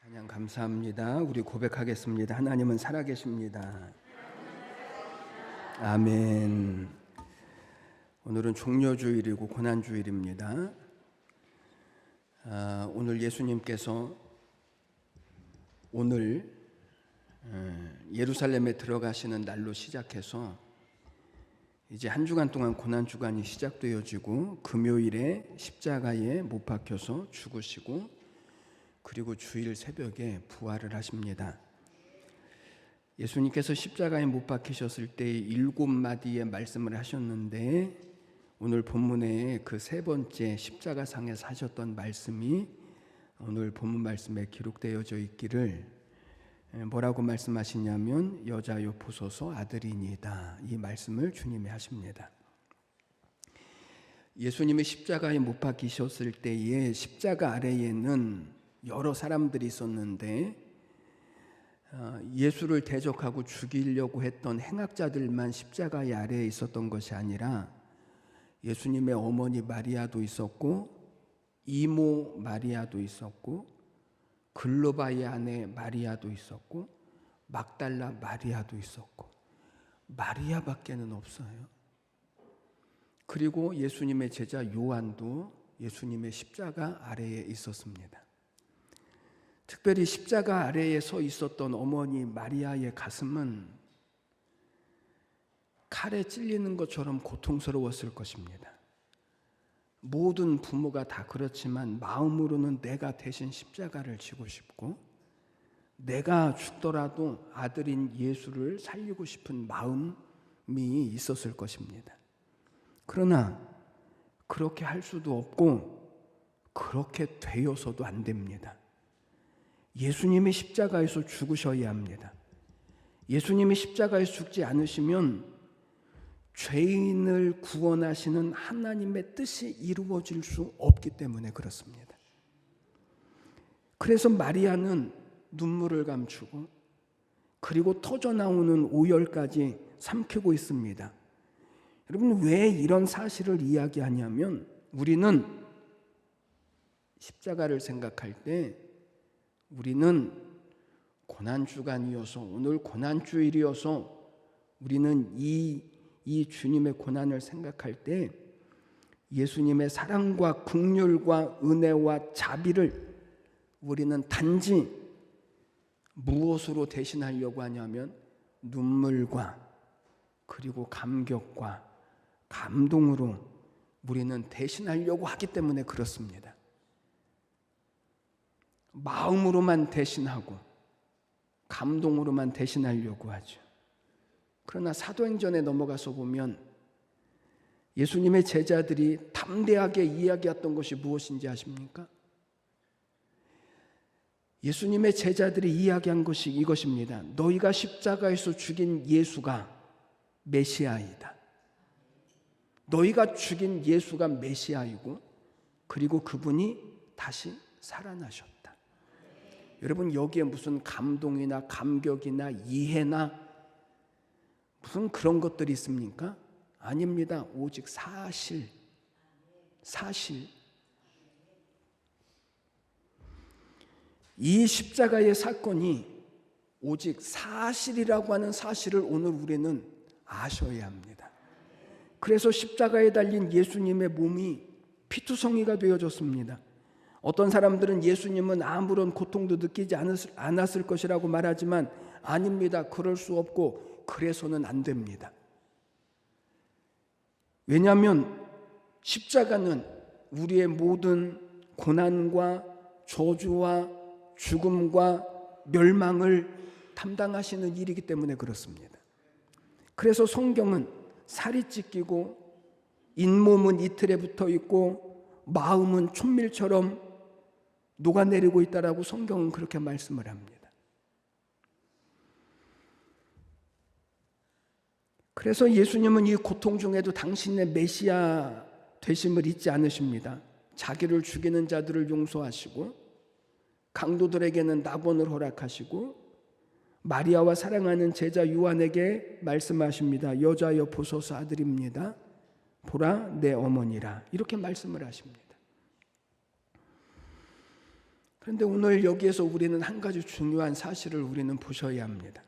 찬양 감사합니다. 우리 고백하겠습니다. 하나님은 살아계십니다. 아멘. 오늘은 종려주일이고 고난주일입니다. 오늘 예수님께서 오늘 예루살렘에 들어가시는 날로 시작해서 이제 한 주간 동안 고난주간이 시작되어지고 금요일에 십자가에 못 박혀서 죽으시고 그리고 주일 새벽에 부활을 하십니다. 예수님께서 십자가에 못 박히셨을 때 7마디의 말씀을 하셨는데 오늘 본문에 그 세 번째 십자가상에서 하셨던 말씀이 오늘 본문 말씀에 기록되어져 있기를 뭐라고 말씀하시냐면 여자여 보소서 아들이니이다, 이 말씀을 주님이 하십니다. 예수님이 십자가에 못 박히셨을 때에 십자가 아래에는 여러 사람들이 있었는데 예수를 대적하고 죽이려고 했던 행악자들만 십자가의 아래에 있었던 것이 아니라 예수님의 어머니 마리아도 있었고 이모 마리아도 있었고 글로바의 아내 마리아도 있었고 막달라 마리아도 있었고 마리아밖에는 없어요. 그리고 예수님의 제자 요한도 예수님의 십자가 아래에 있었습니다. 특별히 십자가 아래에 서 있었던 어머니 마리아의 가슴은 칼에 찔리는 것처럼 고통스러웠을 것입니다. 모든 부모가 다 그렇지만 마음으로는 내가 대신 십자가를 지고 싶고 내가 죽더라도 아들인 예수를 살리고 싶은 마음이 있었을 것입니다. 그러나 그렇게 할 수도 없고 그렇게 되어서도 안 됩니다. 예수님이 십자가에서 죽으셔야 합니다. 예수님이 십자가에서 죽지 않으시면 죄인을 구원하시는 하나님의 뜻이 이루어질 수 없기 때문에 그렇습니다. 그래서 마리아는 눈물을 감추고 그리고 터져나오는 오열까지 삼키고 있습니다. 여러분, 왜 이런 사실을 이야기하냐면 우리는 십자가를 생각할 때 우리는 고난주간이어서 오늘 고난주일이어서 우리는 이 주님의 고난을 생각할 때 예수님의 사랑과 긍휼과 은혜와 자비를 우리는 단지 무엇으로 대신하려고 하냐면 눈물과 그리고 감격과 감동으로 우리는 대신하려고 하기 때문에 그렇습니다. 마음으로만 대신하고 감동으로만 대신하려고 하죠. 그러나 사도행전에 넘어가서 보면 예수님의 제자들이 담대하게 이야기했던 것이 무엇인지 아십니까? 예수님의 제자들이 이야기한 것이 이것입니다. 너희가 십자가에서 죽인 예수가 메시아이다. 너희가 죽인 예수가 메시아이고 그리고 그분이 다시 살아나셨다. 여러분, 여기에 무슨 감동이나 감격이나 이해나 무슨 그런 것들이 있습니까? 아닙니다. 오직 사실. 이 십자가의 사건이 오직 사실이라고 하는 사실을 오늘 우리는 아셔야 합니다. 그래서 십자가에 달린 예수님의 몸이 피투성이가 되어졌습니다. 어떤 사람들은 예수님은 아무런 고통도 느끼지 않았을 것이라고 말하지만 아닙니다. 그럴 수 없고 그래서는 안 됩니다. 왜냐하면 십자가는 우리의 모든 고난과 저주와 죽음과 멸망을 담당하시는 일이기 때문에 그렇습니다. 그래서 성경은 살이 찢기고 잇몸은 이틀에 붙어 있고 마음은 촛밀처럼 녹아내리고 있다라고 성경은 그렇게 말씀을 합니다. 그래서 예수님은 이 고통 중에도 당신의 메시아 되심을 잊지 않으십니다. 자기를 죽이는 자들을 용서하시고 강도들에게는 낙원을 허락하시고 마리아와 사랑하는 제자 요한에게 말씀하십니다. 여자여 보소서 아들입니다. 보라 내 어머니라, 이렇게 말씀을 하십니다. 그런데 오늘 여기에서 우리는 한 가지 중요한 사실을 우리는 보셔야 합니다.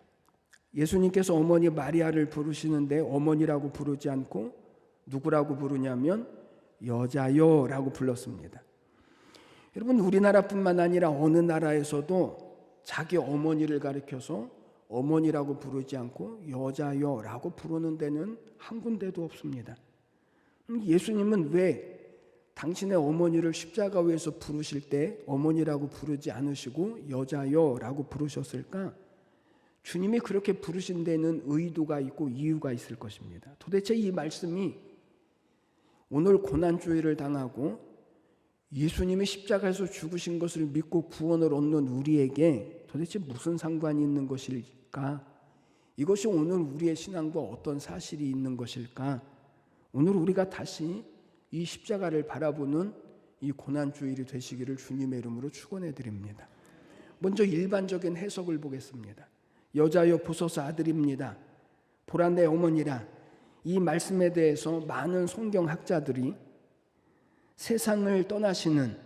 예수님께서 어머니 마리아를 부르시는데 어머니라고 부르지 않고 누구라고 부르냐면 여자여라고 불렀습니다. 여러분, 우리나라뿐만 아니라 어느 나라에서도 자기 어머니를 가리켜서 어머니라고 부르지 않고 여자여라고 부르는 데는 한 군데도 없습니다. 예수님은 왜 당신의 어머니를 십자가 위에서 부르실 때 어머니라고 부르지 않으시고 여자여라고 부르셨을까? 주님이 그렇게 부르신 데는 의도가 있고 이유가 있을 것입니다. 도대체 이 말씀이 오늘 고난주의를 당하고 예수님이 십자가에서 죽으신 것을 믿고 구원을 얻는 우리에게 도대체 무슨 상관이 있는 것일까? 이것이 오늘 우리의 신앙과 어떤 사실이 있는 것일까? 오늘 우리가 다시 이 십자가를 바라보는 이 고난주일이 되시기를 주님의 이름으로 축원해 드립니다. 먼저 일반적인 해석을 보겠습니다. 여자여 보소서 아들입니다. 보라 내 어머니라. 이 말씀에 대해서 많은 성경학자들이 세상을 떠나시는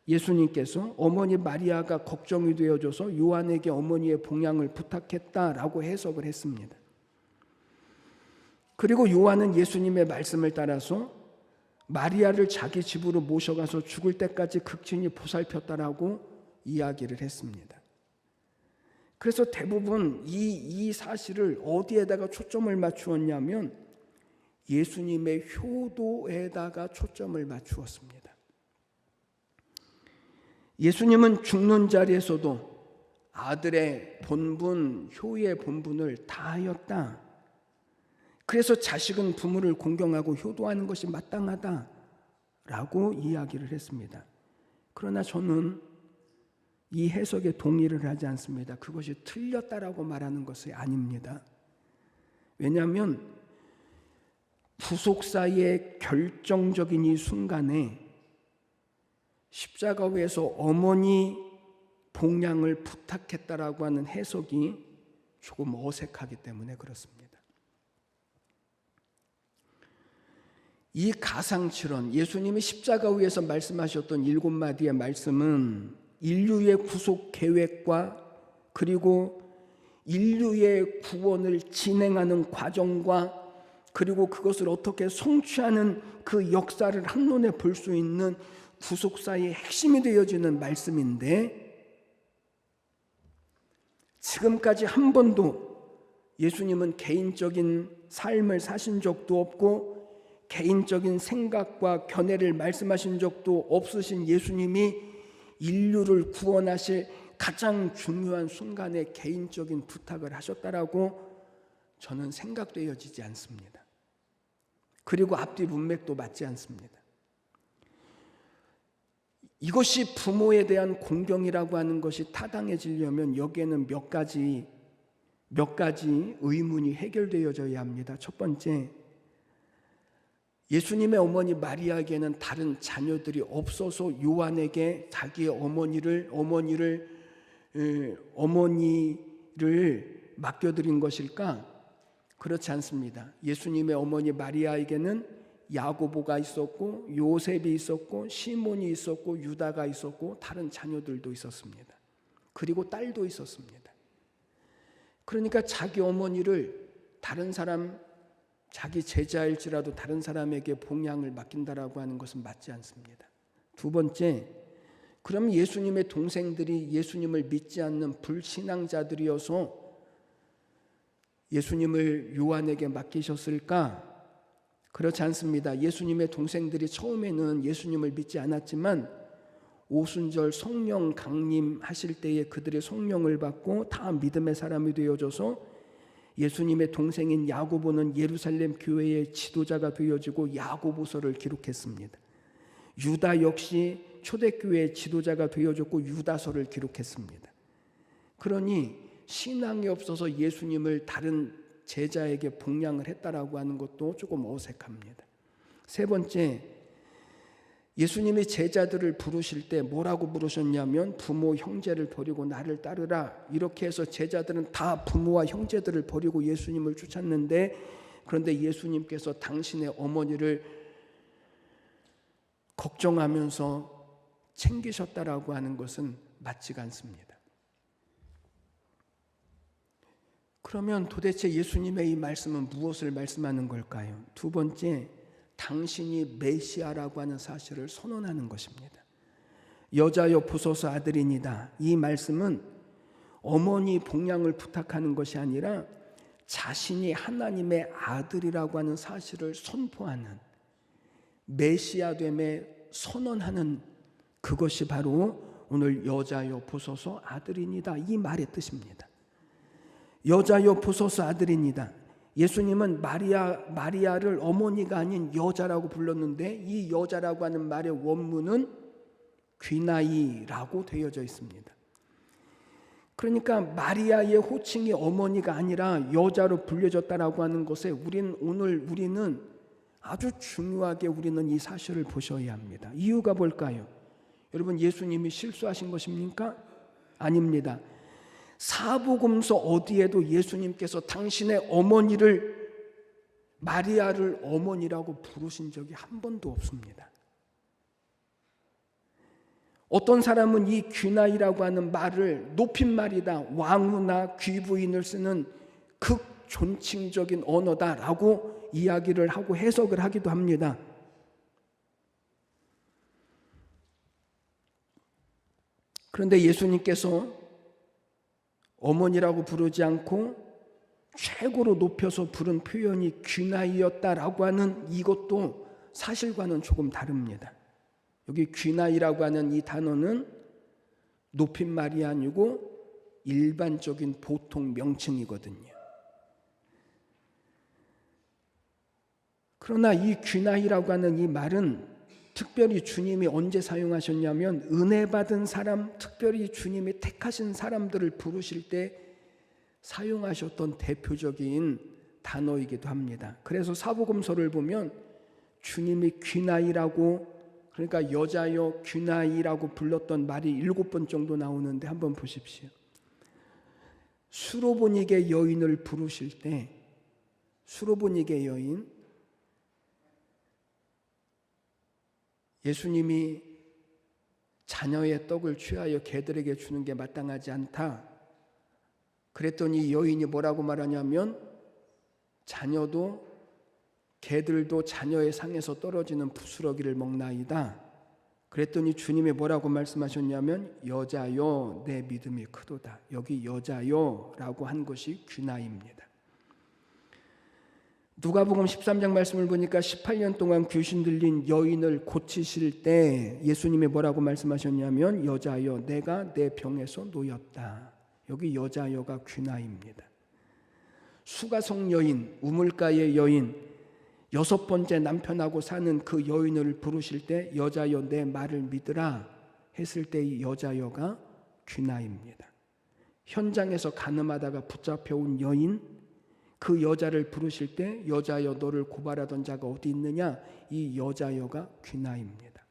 예수님께서 어머니 마리아가 걱정이 되어져서 요한에게 어머니의 봉양을 부탁했다라고 해석을 했습니다. 그리고 요한은 예수님의 말씀을 따라서 마리아를 자기 집으로 모셔가서 죽을 때까지 극진히 보살폈다라고 이야기를 했습니다. 그래서 대부분 이 사실을 어디에다가 초점을 맞추었냐면 예수님의 효도에다가 초점을 맞추었습니다. 예수님은 죽는 자리에서도 아들의 본분, 효의 본분을 다하였다. 그래서 자식은 부모를 공경하고 효도하는 것이 마땅하다라고 이야기를 했습니다. 그러나 저는 이 해석에 동의를 하지 않습니다. 그것이 틀렸다라고 말하는 것이 아닙니다. 왜냐하면 부속사의 결정적인 이 순간에 십자가 위에서 어머니 봉양을 부탁했다라고 하는 해석이 조금 어색하기 때문에 그렇습니다. 이 가상칠언, 예수님이 십자가 위에서 말씀하셨던 7마디의 말씀은 인류의 구속 계획과 그리고 인류의 구원을 진행하는 과정과 그리고 그것을 어떻게 성취하는 그 역사를 한눈에 볼 수 있는 구속사의 핵심이 되어지는 말씀인데, 지금까지 한 번도 예수님은 개인적인 삶을 사신 적도 없고 개인적인 생각과 견해를 말씀하신 적도 없으신 예수님이 인류를 구원하실 가장 중요한 순간에 개인적인 부탁을 하셨다라고 저는 생각되어지지 않습니다. 그리고 앞뒤 문맥도 맞지 않습니다. 이것이 부모에 대한 공경이라고 하는 것이 타당해지려면 여기에는 몇 가지 의문이 해결되어져야 합니다. 첫 번째, 예수님의 어머니 마리아에게는 다른 자녀들이 없어서 요한에게 자기의 어머니를 맡겨드린 것일까? 그렇지 않습니다. 예수님의 어머니 마리아에게는 야고보가 있었고 요셉이 있었고 시몬이 있었고 유다가 있었고 다른 자녀들도 있었습니다. 그리고 딸도 있었습니다. 그러니까 자기 어머니를 다른 사람, 자기 제자일지라도 다른 사람에게 봉양을 맡긴다라고 하는 것은 맞지 않습니다. 두 번째, 그럼 예수님의 동생들이 예수님을 믿지 않는 불신앙자들이어서 예수님을 요한에게 맡기셨을까? 그렇지 않습니다. 예수님의 동생들이 처음에는 예수님을 믿지 않았지만 오순절 성령 강림하실 때에 그들의 성령을 받고 다 믿음의 사람이 되어져서 예수님의 동생인 야고보는 예루살렘 교회의 지도자가 되어지고 야고보서를 기록했습니다. 유다 역시 초대교회의 지도자가 되어졌고 유다서를 기록했습니다. 그러니 신앙이 없어서 예수님을 다른 제자에게 봉양을 했다라고 하는 것도 조금 어색합니다. 세 번째, 예수님이 제자들을 부르실 때 뭐라고 부르셨냐면 부모 형제를 버리고 나를 따르라, 이렇게 해서 제자들은 다 부모와 형제들을 버리고 예수님을 쫓았는데, 그런데 예수님께서 당신의 어머니를 걱정하면서 챙기셨다라고 하는 것은 맞지가 않습니다. 그러면 도대체 예수님의 이 말씀은 무엇을 말씀하는 걸까요? 두 번째, 당신이 메시아라고 하는 사실을 선언하는 것입니다. 여자여 보소서 아들이니다. 이 말씀은 어머니 복양을 부탁하는 것이 아니라 자신이 하나님의 아들이라고 하는 사실을 선포하는, 메시아됨에 선언하는, 그것이 바로 오늘 여자여 보소서 아들이니다 이 말의 뜻입니다. 여자여 보소서 아들이니다. 예수님은 마리아를 어머니가 아닌 여자라고 불렀는데 이 여자라고 하는 말의 원문은 귀나이라고 되어져 있습니다. 그러니까 마리아의 호칭이 어머니가 아니라 여자로 불려졌다라고 하는 것에 우리는 아주 중요하게 우리는 이 사실을 보셔야 합니다. 이유가 뭘까요? 여러분, 예수님이 실수하신 것입니까? 아닙니다. 사복음서 어디에도 예수님께서 당신의 어머니를, 마리아를 어머니라고 부르신 적이 한 번도 없습니다. 어떤 사람은 이 귀나이라고 하는 말을 높임말이다, 왕후나 귀부인을 쓰는 극존칭적인 언어다라고 이야기를 하고 해석을 하기도 합니다. 그런데 예수님께서 어머니라고 부르지 않고 최고로 높여서 부른 표현이 귀나이였다라고 하는 이것도 사실과는 조금 다릅니다. 여기 귀나이라고 하는 이 단어는 높임말이 아니고 일반적인 보통 명칭이거든요. 그러나 이 귀나이라고 하는 이 말은 특별히 주님이 언제 사용하셨냐면 은혜 받은 사람, 특별히 주님이 택하신 사람들을 부르실 때 사용하셨던 대표적인 단어이기도 합니다. 그래서 사복음서를 보면 주님이 귀나이라고, 그러니까 여자여 귀나이라고 불렀던 말이 7번 정도 나오는데 한번 보십시오. 수로보니게 여인을 부르실 때 수로보니게 여인, 예수님이 자녀의 떡을 취하여 개들에게 주는 게 마땅하지 않다. 그랬더니 여인이 뭐라고 말하냐면 자녀도 개들도 자녀의 상에서 떨어지는 부스러기를 먹나이다. 그랬더니 주님이 뭐라고 말씀하셨냐면 여자여 내 믿음이 크도다. 여기 여자여라고 한 것이 귀나이입니다. 누가복음 13장 말씀을 보니까 18년 동안 귀신 들린 여인을 고치실 때 예수님이 뭐라고 말씀하셨냐면 여자여 내가 내 병에서 놓였다. 여기 여자여가 귀나이입니다. 수가성 여인, 우물가의 여인, 6번째 남편하고 사는 그 여인을 부르실 때 여자여 내 말을 믿으라 했을 때 이 여자여가 귀나이입니다. 현장에서 가늠하다가 붙잡혀온 여인, 그 여자를 부르실 때 여자여 너를 고발하던 자가 어디 있느냐, 이 여자여가 귀나이입니다.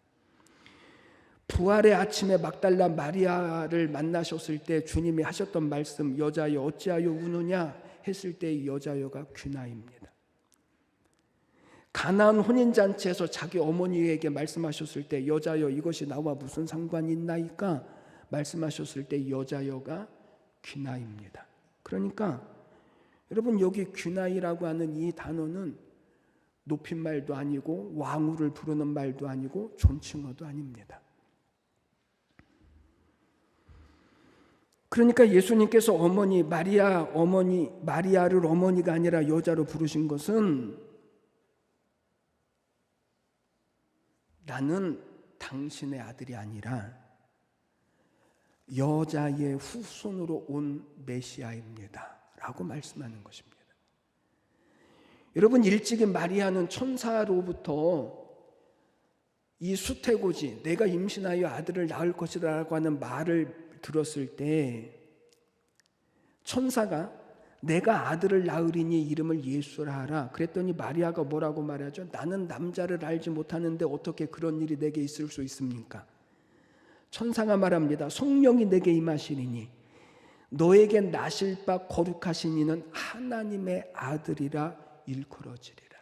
부활의 아침에 막달라 마리아를 만나셨을 때 주님이 하셨던 말씀 여자여 어찌하여 우느냐 했을 때 이 여자여가 귀나이입니다. 가나안 혼인잔치에서 자기 어머니에게 말씀하셨을 때 여자여 이것이 나와 무슨 상관이 있나이까 말씀하셨을 때 여자여가 귀나이입니다. 그러니까 여러분, 여기 귀나이라고 하는 이 단어는 높임말도 아니고 왕후를 부르는 말도 아니고 존칭어도 아닙니다. 그러니까 예수님께서 마리아를 어머니가 아니라 여자로 부르신 것은 나는 당신의 아들이 아니라 여자의 후손으로 온 메시아입니다 라고 말씀하는 것입니다. 여러분, 일찍이 마리아는 천사로부터 이 수태고지, 내가 임신하여 아들을 낳을 것이라고 하는 말을 들었을 때 천사가 내가 아들을 낳으리니 이름을 예수라 하라. 그랬더니 마리아가 뭐라고 말하죠? 나는 남자를 알지 못하는데 어떻게 그런 일이 내게 있을 수 있습니까? 천사가 말합니다. 성령이 내게 임하시리니 너에게 나실 바 거룩하신 이는 하나님의 아들이라 일컬어지리라.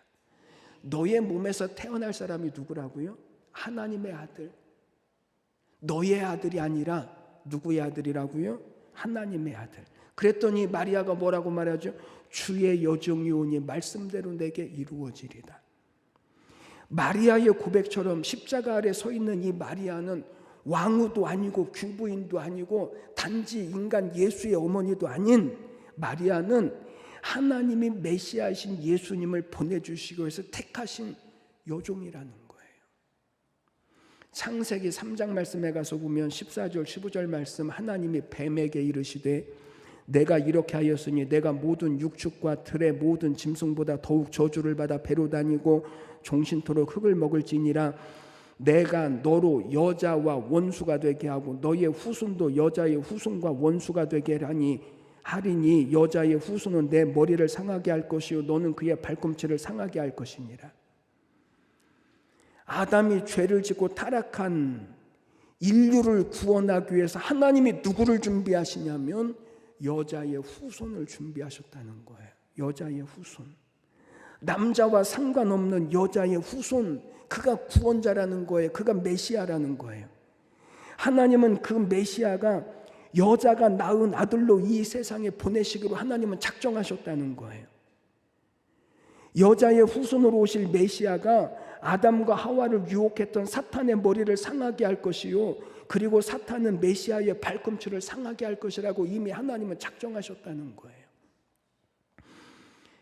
너의 몸에서 태어날 사람이 누구라고요? 하나님의 아들. 너의 아들이 아니라 누구의 아들이라고요? 하나님의 아들. 그랬더니 마리아가 뭐라고 말하죠? 주의 여종이 오니 말씀대로 내게 이루어지리다. 마리아의 고백처럼 십자가 아래 서 있는 이 마리아는 왕후도 아니고 규부인도 아니고 단지 인간 예수의 어머니도 아닌 마리아는 하나님이 메시아이신 예수님을 보내주시기 위해서 택하신 여종이라는 거예요. 창세기 3장 말씀에 가서 보면 14절 15절 말씀, 하나님이 뱀에게 이르시되 내가 이렇게 하였으니 내가 모든 육축과 들의 모든 짐승보다 더욱 저주를 받아 배로 다니고 종신토록 흙을 먹을지니라. 내가 너로 여자와 원수가 되게 하고 너의 후손도 여자의 후손과 원수가 되게 하리니 여자의 후손은 내 머리를 상하게 할 것이요 너는 그의 발꿈치를 상하게 할 것이니라. 아담이 죄를 짓고 타락한 인류를 구원하기 위해서 하나님이 누구를 준비하시냐면 여자의 후손을 준비하셨다는 거예요. 여자의 후손. 남자와 상관없는 여자의 후손, 그가 구원자라는 거예요. 그가 메시아라는 거예요. 하나님은 그 메시아가 여자가 낳은 아들로 이 세상에 보내시기로 하나님은 작정하셨다는 거예요. 여자의 후손으로 오실 메시아가 아담과 하와를 유혹했던 사탄의 머리를 상하게 할 것이요 그리고 사탄은 메시아의 발꿈치를 상하게 할 것이라고 이미 하나님은 작정하셨다는 거예요.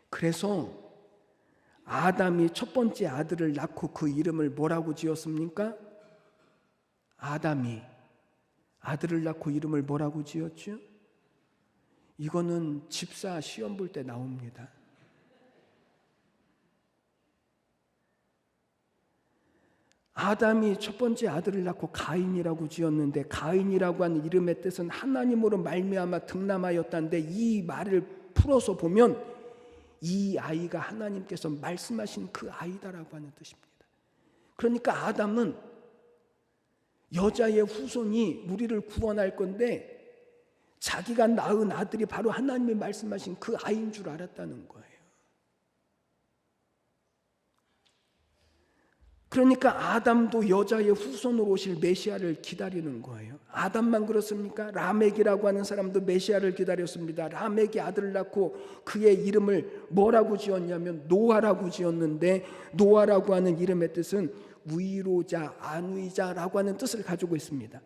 그래서 아담이 첫 번째 아들을 낳고 그 이름을 뭐라고 지었습니까? 아담이 아들을 낳고 이름을 뭐라고 지었죠? 이거는 집사 시험 볼 때 나옵니다. 아담이 첫 번째 아들을 낳고 가인이라고 지었는데 가인이라고 하는 이름의 뜻은 하나님으로 말미암아 등남하였다는데 이 말을 풀어서 보면 이 아이가 하나님께서 말씀하신 그 아이다라고 하는 뜻입니다. 그러니까 아담은 여자의 후손이 우리를 구원할 건데 자기가 낳은 아들이 바로 하나님이 말씀하신 그 아이인 줄 알았다는 거예요. 그러니까 아담도 여자의 후손으로 오실 메시아를 기다리는 거예요. 아담만 그렇습니까? 라멕이라고 하는 사람도 메시아를 기다렸습니다. 라멕이 아들을 낳고 그의 이름을 뭐라고 지었냐면 노아라고 지었는데 노아라고 하는 이름의 뜻은 위로자, 안위자라고 하는 뜻을 가지고 있습니다.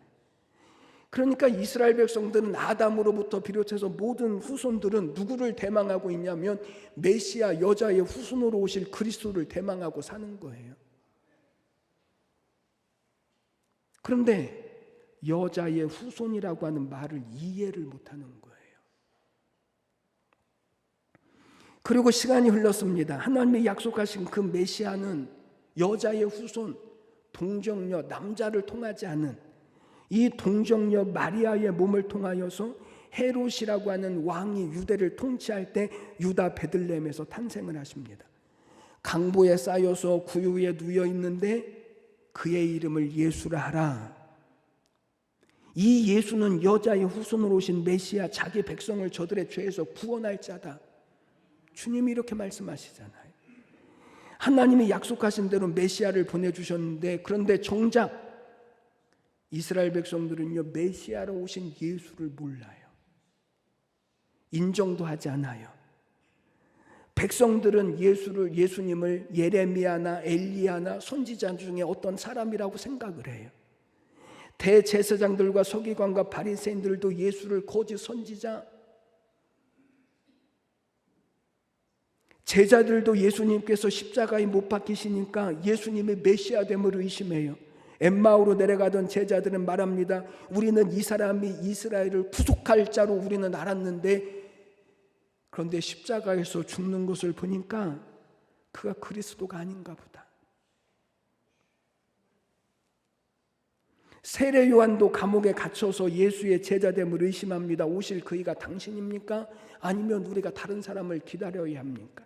그러니까 이스라엘 백성들은 아담으로부터 비롯해서 모든 후손들은 누구를 대망하고 있냐면 메시아 여자의 후손으로 오실 그리스도를 대망하고 사는 거예요. 그런데 여자의 후손이라고 하는 말을 이해를 못하는 거예요. 그리고 시간이 흘렀습니다. 하나님이 약속하신 그 메시아는 여자의 후손, 동정녀, 남자를 통하지 않은 이 동정녀 마리아의 몸을 통하여서 헤롯이라고 하는 왕이 유대를 통치할 때 유다 베들레헴에서 탄생을 하십니다. 강보에 쌓여서 구유에 누워 있는데 그의 이름을 예수라 하라. 이 예수는 여자의 후손으로 오신 메시아, 자기 백성을 저들의 죄에서 구원할 자다. 주님이 이렇게 말씀하시잖아요. 하나님이 약속하신 대로 메시아를 보내주셨는데 그런데 정작 이스라엘 백성들은요 메시아로 오신 예수를 몰라요. 인정도 하지 않아요. 백성들은 예수님을 예레미야나 엘리야나 선지자 중에 어떤 사람이라고 생각을 해요. 대제사장들과 서기관과 바리새인들도 예수를 거짓 선지자, 제자들도 예수님께서 십자가에 못 박히시니까 예수님의 메시아됨을 의심해요. 엠마오로 내려가던 제자들은 말합니다. 우리는 이 사람이 이스라엘을 구속할 자로 우리는 알았는데 그런데 십자가에서 죽는 것을 보니까 그가 그리스도가 아닌가 보다. 세례 요한도 감옥에 갇혀서 예수의 제자됨을 의심합니다. 오실 그이가 당신입니까? 아니면 우리가 다른 사람을 기다려야 합니까?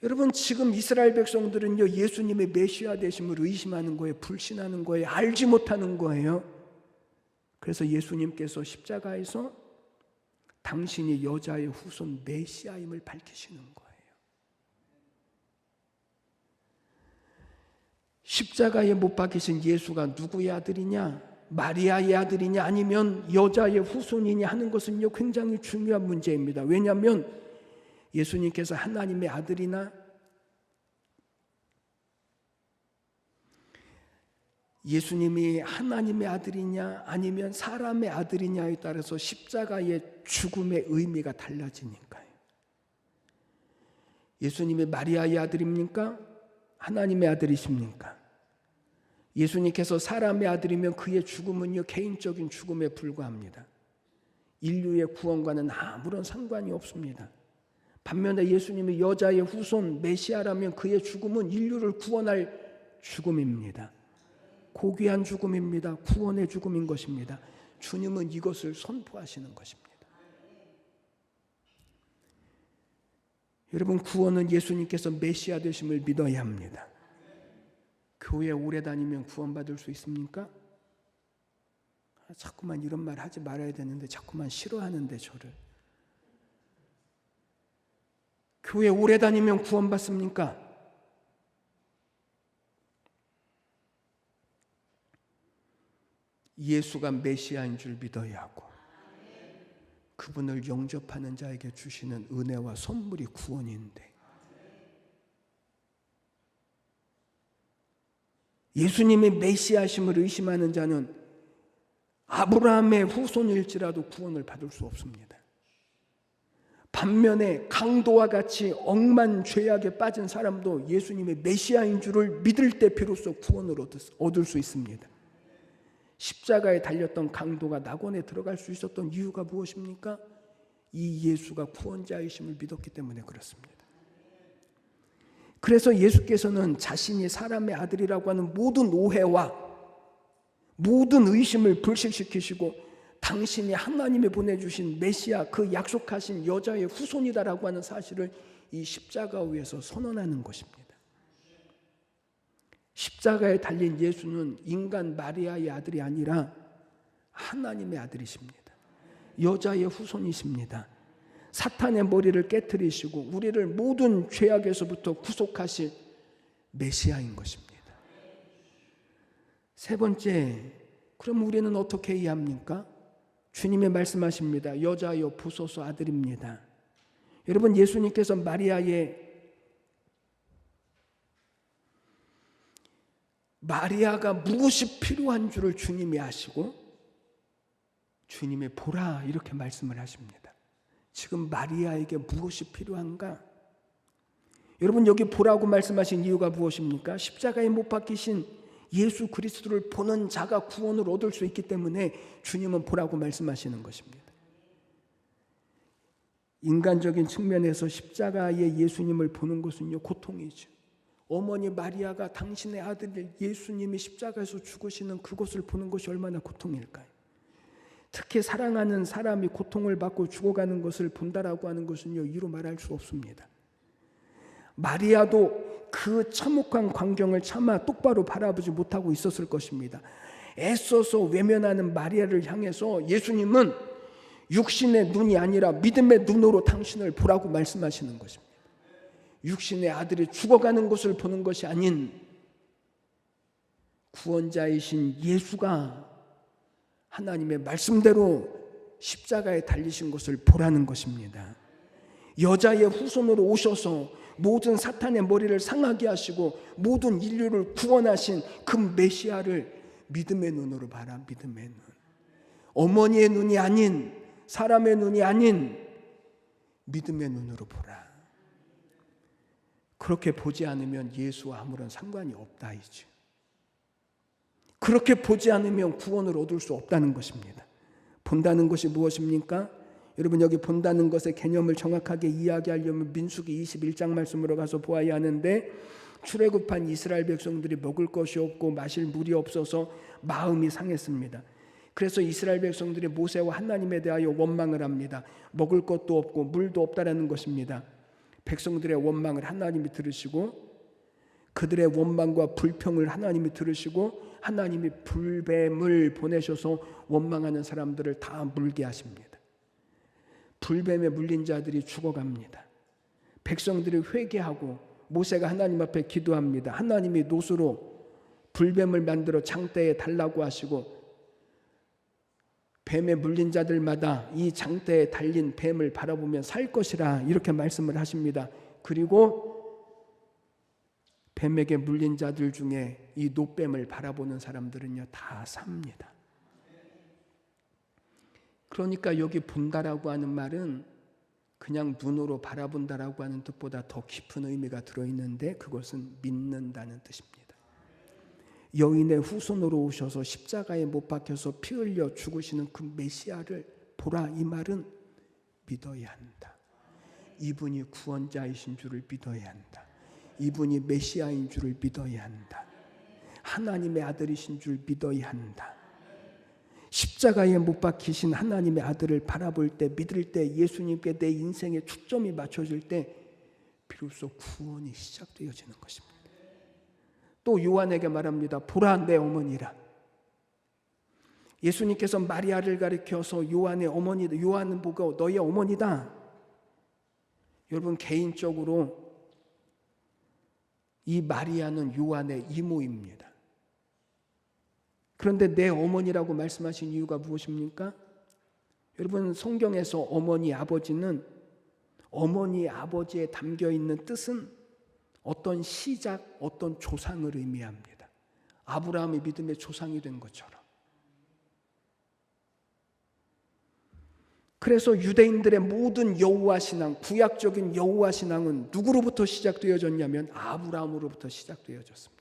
여러분 지금 이스라엘 백성들은요 예수님의 메시아 되심을 의심하는 거예요. 불신하는 거예요. 알지 못하는 거예요. 그래서 예수님께서 십자가에서 당신이 여자의 후손 메시아임을 밝히시는 거예요. 십자가에 못 박히신 예수가 누구의 아들이냐? 마리아의 아들이냐? 아니면 여자의 후손이냐 하는 것은요, 굉장히 중요한 문제입니다. 왜냐하면 예수님께서 하나님의 아들이나 예수님이 하나님의 아들이냐 아니면 사람의 아들이냐에 따라서 십자가의 죽음의 의미가 달라지니까요. 예수님이 마리아의 아들입니까? 하나님의 아들이십니까? 예수님께서 사람의 아들이면 그의 죽음은요, 개인적인 죽음에 불과합니다. 인류의 구원과는 아무런 상관이 없습니다. 반면에 예수님이 여자의 후손 메시아라면 그의 죽음은 인류를 구원할 죽음입니다. 고귀한 죽음입니다. 구원의 죽음인 것입니다. 주님은 이것을 선포하시는 것입니다. 여러분, 구원은 예수님께서 메시아 되심을 믿어야 합니다. 교회 오래 다니면 구원받을 수 있습니까? 자꾸만 이런 말 하지 말아야 되는데 자꾸만 싫어하는데 저를. 교회 오래 다니면 구원받습니까? 예수가 메시아인 줄 믿어야 하고 그분을 영접하는 자에게 주시는 은혜와 선물이 구원인데, 예수님의 메시아심을 의심하는 자는 아브라함의 후손일지라도 구원을 받을 수 없습니다. 반면에 강도와 같이 억만 죄악에 빠진 사람도 예수님의 메시아인 줄을 믿을 때 비로소 구원을 얻을 수 있습니다. 십자가에 달렸던 강도가 낙원에 들어갈 수 있었던 이유가 무엇입니까? 이 예수가 구원자이심을 믿었기 때문에 그렇습니다. 그래서 예수께서는 자신이 사람의 아들이라고 하는 모든 오해와 모든 의심을 불식시키시고 당신이 하나님이 보내주신 메시아, 그 약속하신 여자의 후손이다라고 하는 사실을 이 십자가 위에서 선언하는 것입니다. 십자가에 달린 예수는 인간 마리아의 아들이 아니라 하나님의 아들이십니다. 여자의 후손이십니다. 사탄의 머리를 깨트리시고 우리를 모든 죄악에서부터 구속하실 메시아인 것입니다. 세 번째, 그럼 우리는 어떻게 해야 합니까? 주님이 말씀하십니다. 여자여 보소서 아들입니다. 여러분, 예수님께서 마리아가 무엇이 필요한 줄을 주님이 아시고 주님이 보라 이렇게 말씀을 하십니다. 지금 마리아에게 무엇이 필요한가? 여러분, 여기 보라고 말씀하신 이유가 무엇입니까? 십자가에 못 박히신 예수 그리스도를 보는 자가 구원을 얻을 수 있기 때문에 주님은 보라고 말씀하시는 것입니다. 인간적인 측면에서 십자가의 예수님을 보는 것은요, 고통이죠. 어머니 마리아가 당신의 아들 예수님이 십자가에서 죽으시는 그것을 보는 것이 얼마나 고통일까요? 특히 사랑하는 사람이 고통을 받고 죽어가는 것을 본다라고 하는 것은요, 이루 말할 수 없습니다. 마리아도 그 참혹한 광경을 차마 똑바로 바라보지 못하고 있었을 것입니다. 애써서 외면하는 마리아를 향해서 예수님은 육신의 눈이 아니라 믿음의 눈으로 당신을 보라고 말씀하시는 것입니다. 육신의 아들이 죽어가는 것을 보는 것이 아닌 구원자이신 예수가 하나님의 말씀대로 십자가에 달리신 것을 보라는 것입니다. 여자의 후손으로 오셔서 모든 사탄의 머리를 상하게 하시고 모든 인류를 구원하신 그 메시아를 믿음의 눈으로 봐라. 믿음의 눈. 어머니의 눈이 아닌, 사람의 눈이 아닌 믿음의 눈으로 보라. 그렇게 보지 않으면 예수와 아무런 상관이 없다 이죠. 그렇게 보지 않으면 구원을 얻을 수 없다는 것입니다. 본다는 것이 무엇입니까? 여러분, 여기 본다는 것의 개념을 정확하게 이야기하려면 민수기 21장 말씀으로 가서 보아야 하는데, 출애굽한 이스라엘 백성들이 먹을 것이 없고 마실 물이 없어서 마음이 상했습니다. 그래서 이스라엘 백성들이 모세와 하나님에 대하여 원망을 합니다. 먹을 것도 없고 물도 없다라는 것입니다. 백성들의 원망을 하나님이 들으시고 그들의 원망과 불평을 하나님이 들으시고 하나님이 불뱀을 보내셔서 원망하는 사람들을 다 물게 하십니다. 불뱀에 물린 자들이 죽어갑니다. 백성들이 회개하고 모세가 하나님 앞에 기도합니다. 하나님이 노수로 불뱀을 만들어 장대에 달라고 하시고 뱀에 물린 자들마다 이 장대에 달린 뱀을 바라보면 살 것이라 이렇게 말씀을 하십니다. 그리고 뱀에게 물린 자들 중에 이 노뱀을 바라보는 사람들은요 다 삽니다. 그러니까 여기 본다라고 하는 말은 그냥 눈으로 바라본다라고 하는 뜻보다 더 깊은 의미가 들어있는데 그것은 믿는다는 뜻입니다. 여인의 후손으로 오셔서 십자가에 못 박혀서 피 흘려 죽으시는 그 메시아를 보라, 이 말은 믿어야 한다. 이분이 구원자이신 줄을 믿어야 한다. 이분이 메시아인 줄을 믿어야 한다. 하나님의 아들이신 줄 믿어야 한다. 십자가에 못 박히신 하나님의 아들을 바라볼 때, 믿을 때, 예수님께 내 인생의 초점이 맞춰질 때 비로소 구원이 시작되어지는 것입니다. 또 요한에게 말합니다. 보라, 내 어머니라. 예수님께서 마리아를 가리켜서 요한의 어머니다. 요한은 보고 너의 어머니다. 여러분, 개인적으로 이 마리아는 요한의 이모입니다. 그런데 내 어머니라고 말씀하신 이유가 무엇입니까? 여러분, 성경에서 어머니, 아버지는 어머니, 아버지에 담겨있는 뜻은 어떤 시작, 어떤 조상을 의미합니다. 아브라함이 믿음의 조상이 된 것처럼. 그래서 유대인들의 모든 여호와 신앙, 구약적인 여호와 신앙은 누구로부터 시작되어졌냐면 아브라함으로부터 시작되어졌습니다.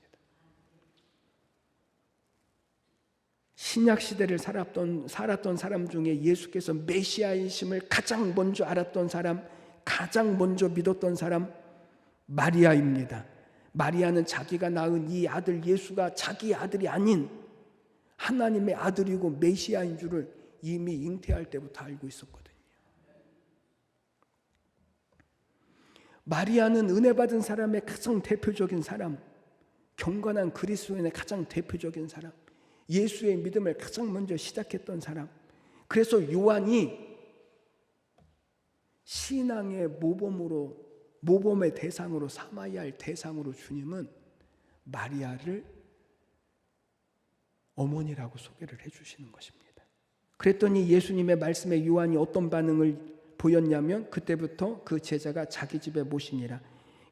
신약 시대를 살았던 사람 중에 예수께서 메시아이심을 가장 먼저 알았던 사람, 가장 먼저 믿었던 사람 마리아입니다. 마리아는 자기가 낳은 이 아들 예수가 자기 아들이 아닌 하나님의 아들이고 메시아인 줄을 이미 잉태할 때부터 알고 있었거든요. 마리아는 은혜 받은 사람의 가장 대표적인 사람, 경건한 그리스도인의 가장 대표적인 사람, 예수의 믿음을 가장 먼저 시작했던 사람. 그래서 요한이 신앙의 모범의 대상으로 삼아야 할 대상으로 주님은 마리아를 어머니라고 소개를 해주시는 것입니다. 그랬더니 예수님의 말씀에 요한이 어떤 반응을 보였냐면 그때부터 그 제자가 자기 집에 모시니라.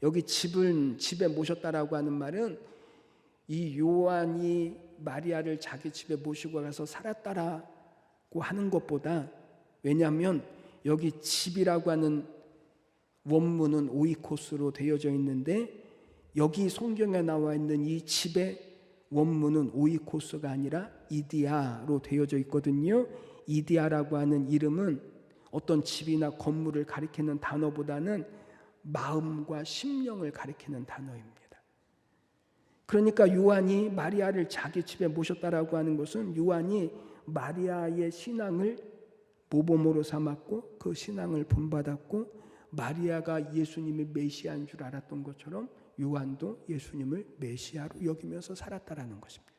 여기 집에 모셨다라고 하는 말은 이 요한이 마리아를 자기 집에 모시고 가서 살았다라고 하는 것보다, 왜냐하면 여기 집이라고 하는 원문은 오이코스로 되어져 있는데 여기 성경에 나와 있는 이 집의 원문은 오이코스가 아니라 이디아로 되어져 있거든요. 이디아라고 하는 이름은 어떤 집이나 건물을 가리키는 단어보다는 마음과 심령을 가리키는 단어입니다. 그러니까 요한이 마리아를 자기 집에 모셨다라고 하는 것은 요한이 마리아의 신앙을 모범으로 삼았고 그 신앙을 본받았고 마리아가 예수님이 메시아인 줄 알았던 것처럼 요한도 예수님을 메시아로 여기면서 살았다라는 것입니다.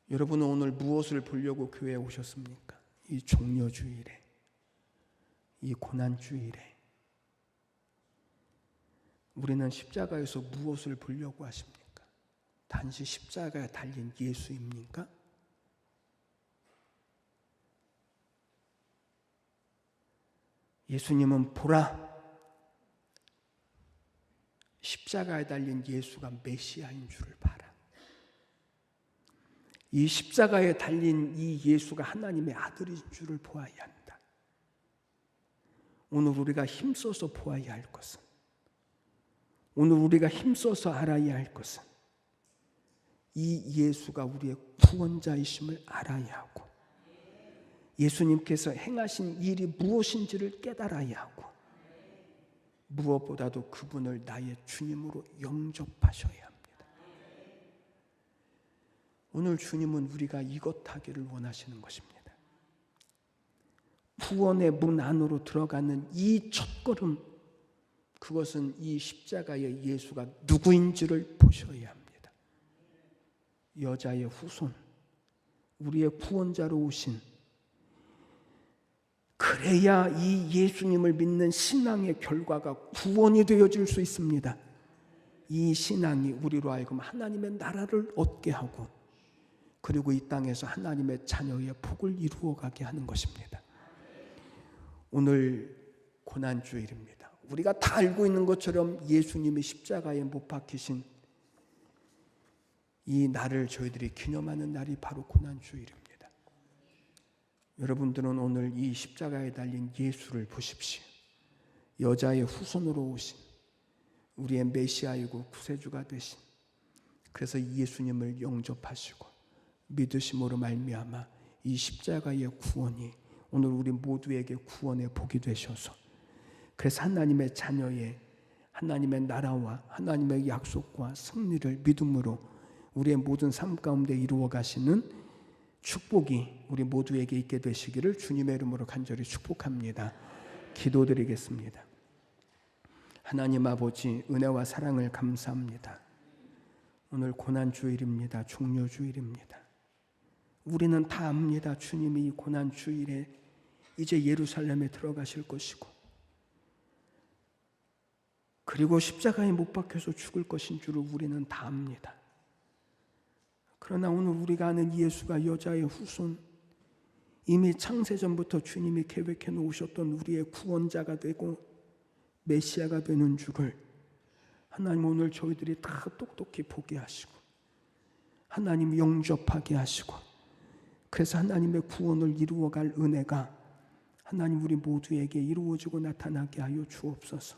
여러분은 오늘 무엇을 보려고 교회에 오셨습니까? 이 종려주일에, 이 고난주일에 우리는 십자가에서 무엇을 보려고 하십니까? 단지 십자가에 달린 예수입니까? 예수님은 보라, 십자가에 달린 예수가 메시아인 줄을 봐라. 이 십자가에 달린 이 예수가 하나님의 아들인 줄을 보아야 한다. 오늘 우리가 힘써서 보아야 할 것은, 오늘 우리가 힘써서 알아야 할 것은 이 예수가 우리의 구원자이심을 알아야 하고 예수님께서 행하신 일이 무엇인지를 깨달아야 하고 무엇보다도 그분을 나의 주님으로 영접하셔야 합니다. 오늘 주님은 우리가 이것 하기를 원하시는 것입니다. 구원의 문 안으로 들어가는 이 첫걸음, 그것은 이 십자가의 예수가 누구인지를 보셔야 합니다. 여자의 후손, 우리의 구원자로 오신, 그래야 이 예수님을 믿는 신앙의 결과가 구원이 되어질 수 있습니다. 이 신앙이 우리로 하여금 하나님의 나라를 얻게 하고 그리고 이 땅에서 하나님의 자녀의 복을 이루어가게 하는 것입니다. 오늘 고난주일입니다. 우리가 다 알고 있는 것처럼 예수님이 십자가에 못 박히신 이 날을 저희들이 기념하는 날이 바로 고난주일입니다. 여러분들은 오늘 이 십자가에 달린 예수를 보십시오. 여자의 후손으로 오신 우리의 메시아이고 구세주가 되신, 그래서 예수님을 영접하시고 믿으심으로 말미암아 이 십자가의 구원이 오늘 우리 모두에게 구원의 복이 되셔서, 그래서 하나님의 자녀의 하나님의 나라와 하나님의 약속과 승리를 믿음으로 우리의 모든 삶 가운데 이루어 가시는 축복이 우리 모두에게 있게 되시기를 주님의 이름으로 간절히 축복합니다. 기도드리겠습니다. 하나님 아버지, 은혜와 사랑을 감사합니다. 오늘 고난주일입니다. 종료주일입니다. 우리는 다 압니다. 주님이 이 고난주일에 이제 예루살렘에 들어가실 것이고 그리고 십자가에 못 박혀서 죽을 것인 줄을 우리는 다 압니다. 그러나 오늘 우리가 아는 예수가 여자의 후손, 이미 창세전부터 주님이 계획해 놓으셨던 우리의 구원자가 되고 메시아가 되는 줄을 하나님 오늘 저희들이 다 똑똑히 보게 하시고 하나님 영접하게 하시고, 그래서 하나님의 구원을 이루어갈 은혜가 하나님 우리 모두에게 이루어지고 나타나게 하여 주옵소서.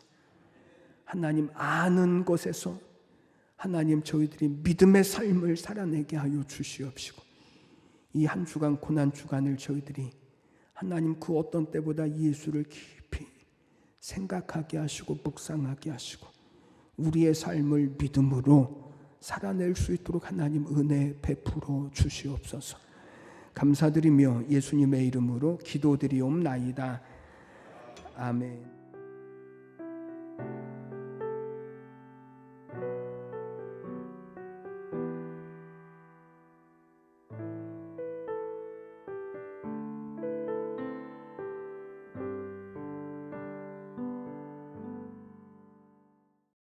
하나님 아는 것에서 하나님 저희들이 믿음의 삶을 살아내게 하여 주시옵시고, 이 한 주간 고난 주간을 저희들이 하나님 그 어떤 때보다 예수를 깊이 생각하게 하시고 묵상하게 하시고 우리의 삶을 믿음으로 살아낼 수 있도록 하나님 은혜 베풀어 주시옵소서. 감사드리며 예수님의 이름으로 기도드리옵나이다. 아멘.